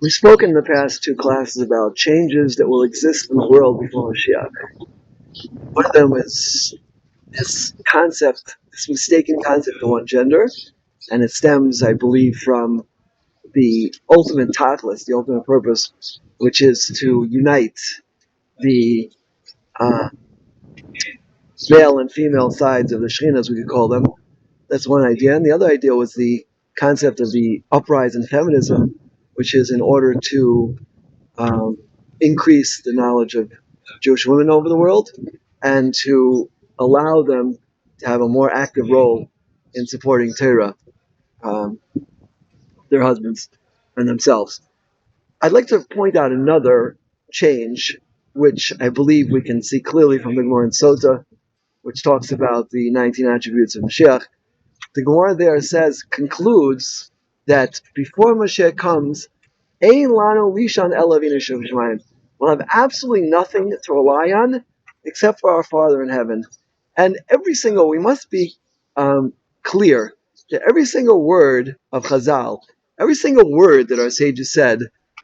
We've spoken in the past two classes about changes that will exist in the world before Moshiach. One of them is this concept, this mistaken concept of one gender, and it stems, I believe, from the ultimate tachlis, the ultimate purpose, which is to unite the uh, male and female sides of the Shekhinah, as we could call them. That's one idea. And the other idea was the concept of the uprising in feminism, which is in order to um, increase the knowledge of Jewish women over the world and to allow them to have a more active role in supporting Torah, um, their husbands, and themselves. I'd like to point out another change, which I believe we can see clearly from the Gemara in Sota, which talks about the 19 attributes of Mashiach. The Gemara there concludes that before Mashiach comes, Ein lanu lishan elavinu shemayim. We'll have absolutely nothing to rely on except for our Father in heaven. And we must be clear that every single word of Chazal, every single word that our sages said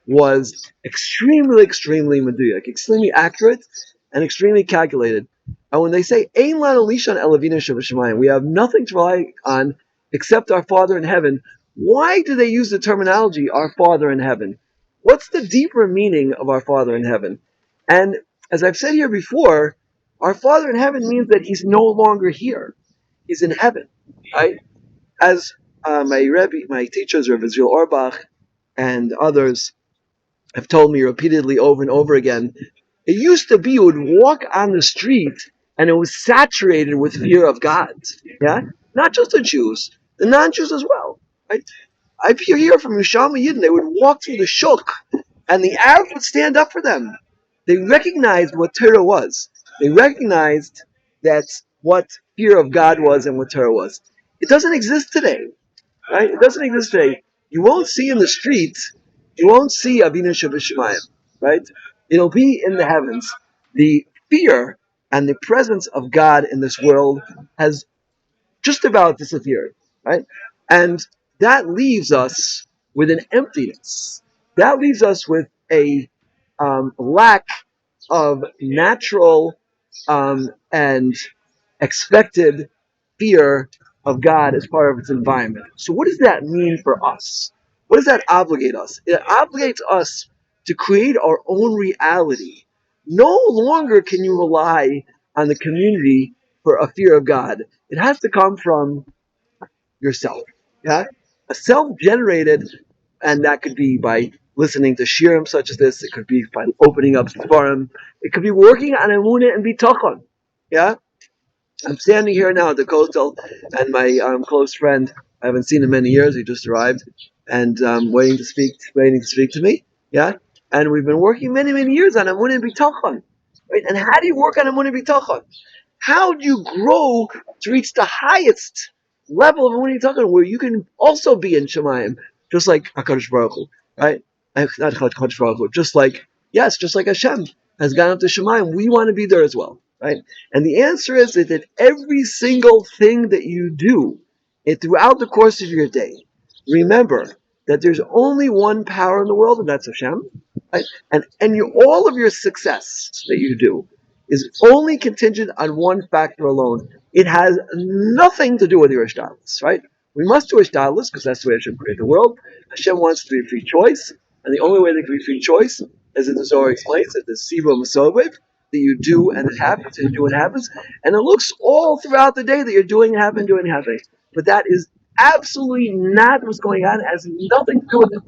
was extremely, extremely meduyak, extremely accurate and extremely calculated. And when they say, Ein lanu lishan elavinu shemayim, we have nothing to rely on except our Father in heaven, why do they use the terminology, our Father in heaven? What's the deeper meaning of our Father in heaven? And as I've said here before, our Father in heaven means that He's no longer here. He's in heaven, right? As my teachers, Rav Israel Orbach, and others have told me repeatedly over and over again, it used to be you would walk on the street and it was saturated with fear of God. Yeah? Not just the Jews, the non-Jews as well. Right? I hear from Yishama Yidden, they would walk through the shuk and the Arabs would stand up for them. They recognized what Torah was. They recognized that's what fear of God was and what Torah was. It doesn't exist today. Right? It doesn't exist today. You won't see in the streets, you won't see Avinu Shabbat, right? It'll be in the heavens. The fear and the presence of God in this world has just about disappeared, right? And that leaves us with an emptiness. That leaves us with a lack of natural and expected fear of God as part of its environment. So what does that mean for us? What does that obligate us? It obligates us to create our own reality. No longer can you rely on the community for a fear of God. It has to come from yourself. Yeah? A self-generated, and that could be by listening to shirim such as this, it could be by opening up Sfarim, it could be working on Emunah and Bitachon. Yeah? I'm standing here now at the coastal, and my close friend, I haven't seen him in many years, he just arrived, and waiting to speak to me. Yeah? And we've been working many, many years on Emunah and Bitachon. Right? And how do you work on Emunah and Bitachon? How do you grow to reach the highest level of Emunah and Bitachon where you can also be in Shemayim, just like HaKadosh Baruch Hu, right? Not HaKadosh Baruch Hu, just like Hashem has gone up to Shemayim, we want to be there as well, right? And the answer is that every single thing that you do throughout the course of your day, remember that there's only one power in the world, and that's Hashem. Right? And all of your success that you do is only contingent on one factor alone. It has nothing to do with your ishtadlus, right? We must do ishtadlus because that's the way Hashem created the world. Hashem wants to be a free choice, and the only way there can be free choice, as the Zohar explains, that the Siva Masoviv, that you do and it happens, and you do and it happens, and it looks all throughout the day that you're doing and happening, doing and happening. But that is absolutely not what's going on. It has nothing to do with it.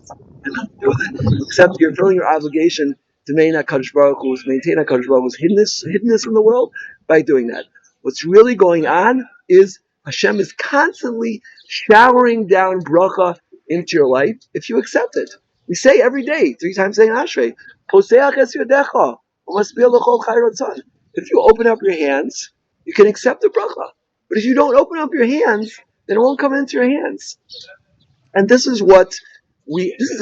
Nothing to do with it, except you're fulfilling your obligation to maintain HaKadosh Baruch Hu's hiddenness in the world by doing that. What's really going on is Hashem is constantly showering down bracha into your life if you accept it. We say every day, 3 times saying Ashrei, Poseach es yodecha, u'masbir l'chol chai ratzon. If you open up your hands, you can accept the bracha. But if you don't open up your hands, then it won't come into your hands. And this is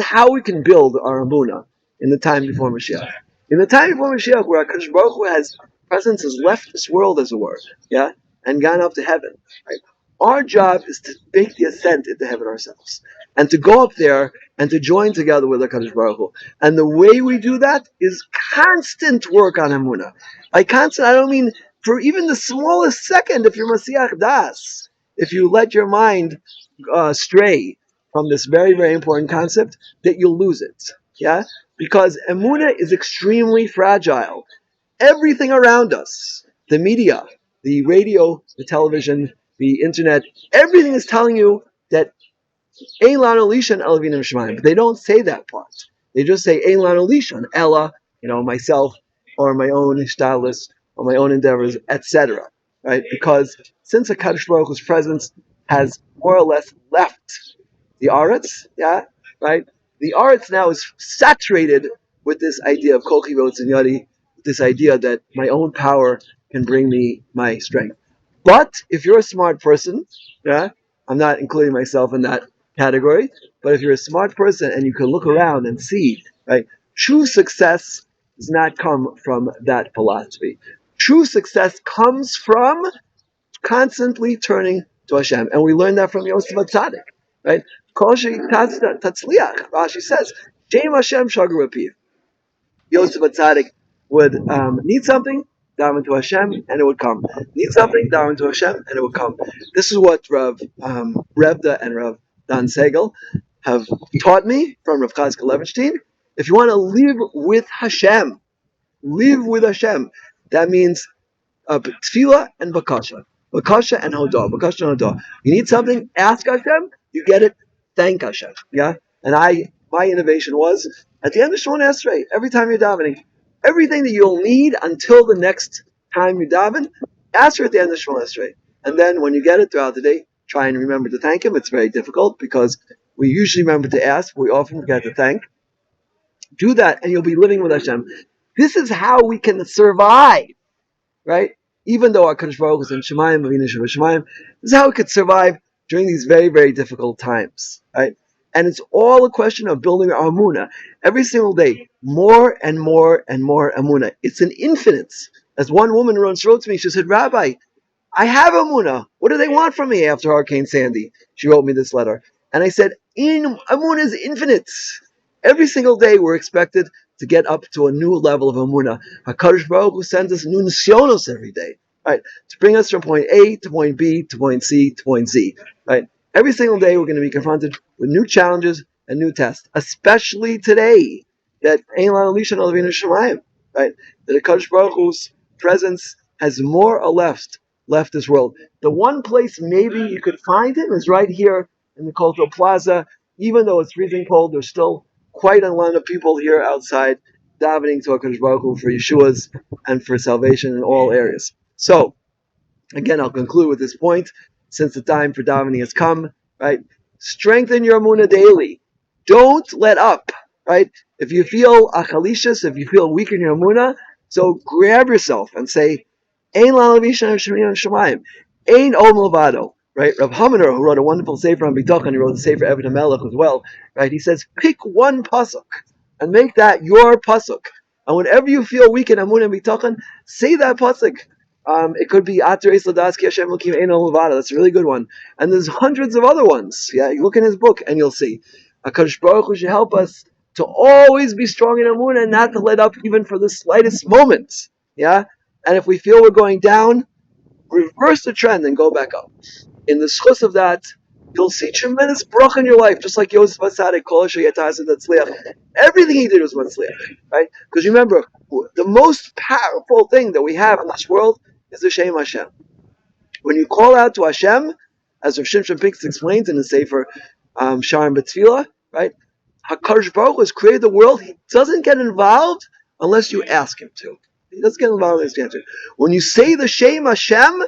how we can build our Amunah in the time before Mashiach. In the time before Mashiach, where HaKadosh Baruch Hu presence has left this world, as it were, yeah, and gone up to heaven. Right? Our job is to make the ascent into heaven ourselves, and to go up there and to join together with HaKadosh Baruch Hu. And the way we do that is constant work on Emunah. By constant, I don't mean for even the smallest second. If you're Masiach Das, if you let your mind stray from this very, very important concept, that you'll lose it. Yeah, because Emunah is extremely fragile. Everything around us, the media, the radio, the television, the internet, everything is telling you that Ein lanu lishan ela v'nei Shemayim. But they don't say that part. They just say Ein lanu lishan ela, myself or my own stylus or my own endeavors, etc. Right? Because since HaKadosh Baruch Hu's presence has more or less left the Aretz, yeah, right? The Aretz now is saturated with this idea of Kol Chivot and Yadi, this idea that my own power can bring me my strength. But if you're a smart person, yeah, I'm not including myself in that category, but if you're a smart person and you can look around and see, right, true success does not come from that philosophy. True success comes from constantly turning to Hashem. And we learn that from Yosef Atzadik, right? Kol tatzliach, Rashi says, Shem Hashem shagar b'piv. Yosef Atzadik would need something, daven to Hashem, and it would come. Need something, daven to Hashem, and it would come. This is what Revda and Rav Dan Segel have taught me from Rav Chazkel Levenstein. If you want to live with Hashem, live with Hashem. That means tefillah and bakasha. Bakasha and hodah. Bakasha and hodah. You need something, ask Hashem, you get it, thank Hashem. Yeah? And my innovation was, at the end of Shemona Esrei, every time you're davening, everything that you'll need until the next time you daven, ask her at the end of Shemona Esrei. And then when you get it throughout the day, try and remember to thank Him. It's very difficult because we usually remember to ask, but we often forget to thank. Do that and you'll be living with Hashem. This is how we can survive, right? Even though our Kadosh Baruch Hu is in Shemayim, Shemayim, this is how we could survive during these very, very difficult times, right? And it's all a question of building our Amunah. Every single day, more and more and more Amunah. It's an infinite. As one woman once wrote to me, she said, Rabbi, I have Amunah. What do they want from me after Hurricane Sandy? She wrote me this letter. And I said, Amunah is infinite. Every single day we're expected to get up to a new level of Amunah. HaKadosh Baruch Hu sends us new nisyonos every day, right? To bring us from point A to point B to point C to point Z, right? Every single day we're going to be confronted with new challenges and new tests, especially today, that Ein lanu lishan ela v'nei Shemayim, right? That HaKadosh Baruch Hu's presence has more or less left this world. The one place maybe you could find Him is right here in the Cultural Plaza. Even though it's freezing cold, there's still quite a lot of people here outside davening to HaKadosh Baruch Hu for Yeshua's and for salvation in all areas. So, again, I'll conclude with this point. Since the time for davening has come, right? Strengthen your Amunah daily. Don't let up, right? If you feel achalishas, if you feel weak in your Amunah, so grab yourself and say, Ein lanu lishan ela v'nei Shemayim, Ein om levado. Right, Rav Haminer, who wrote a wonderful sefer on Bitachon, he wrote a sefer Eved HaMelech as well. Right, he says, pick one pasuk and make that your pasuk. And whenever you feel weak in Amunah and Bitachon, say that pasuk. It could be Ater Es Ladas Ki Hashem Elokim Ein Olam Levado. That's a really good one. And there's hundreds of other ones. Yeah, you look in his book and you'll see. HaKadosh Baruch Hu should help us to always be strong in Amunah and not to let up even for the slightest moment. Yeah, and if we feel we're going down, reverse the trend and go back up. In the schus of that, you'll see tremendous bracha in your life, just like Yosef Atzadik, Kol Sheyataz Tatzliach. Everything he did was Matzliach, right? Because remember, the most powerful thing that we have in this world is the Shem Hashem. When you call out to Hashem, as Rav Shimshon Pincus explains in the Sefer Sharon B'Tfilah, right? HaKadosh Baruch Hu has created the world. He doesn't get involved unless you ask Him to. He doesn't get involved unless you ask Him to. When you say the Shem Hashem,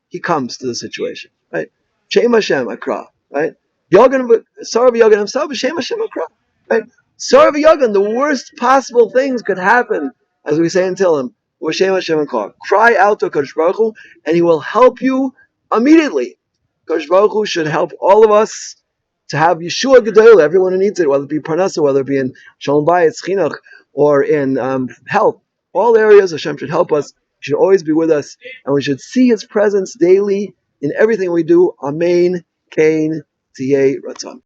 He comes to the situation, right? Shem Hashem Akra, right? Yogan, Sarav Yogan himself is Shem Hashem Akra, right? Sarav Yogan, the worst possible things could happen, as we say in Tehillim, with Shem Hashem Akra. Cry out to Kadosh Baruch Hu, and He will help you immediately. Kadosh Baruch Hu should help all of us to have Yeshua Gedolah, everyone who needs it, whether it be Parnasa, whether it be in Shalom Bayit, Chinuch, or in health. All areas Hashem should help us. He should always be with us, and we should see His presence daily in everything we do. Amen. Kain. Tiyeh Ratzon.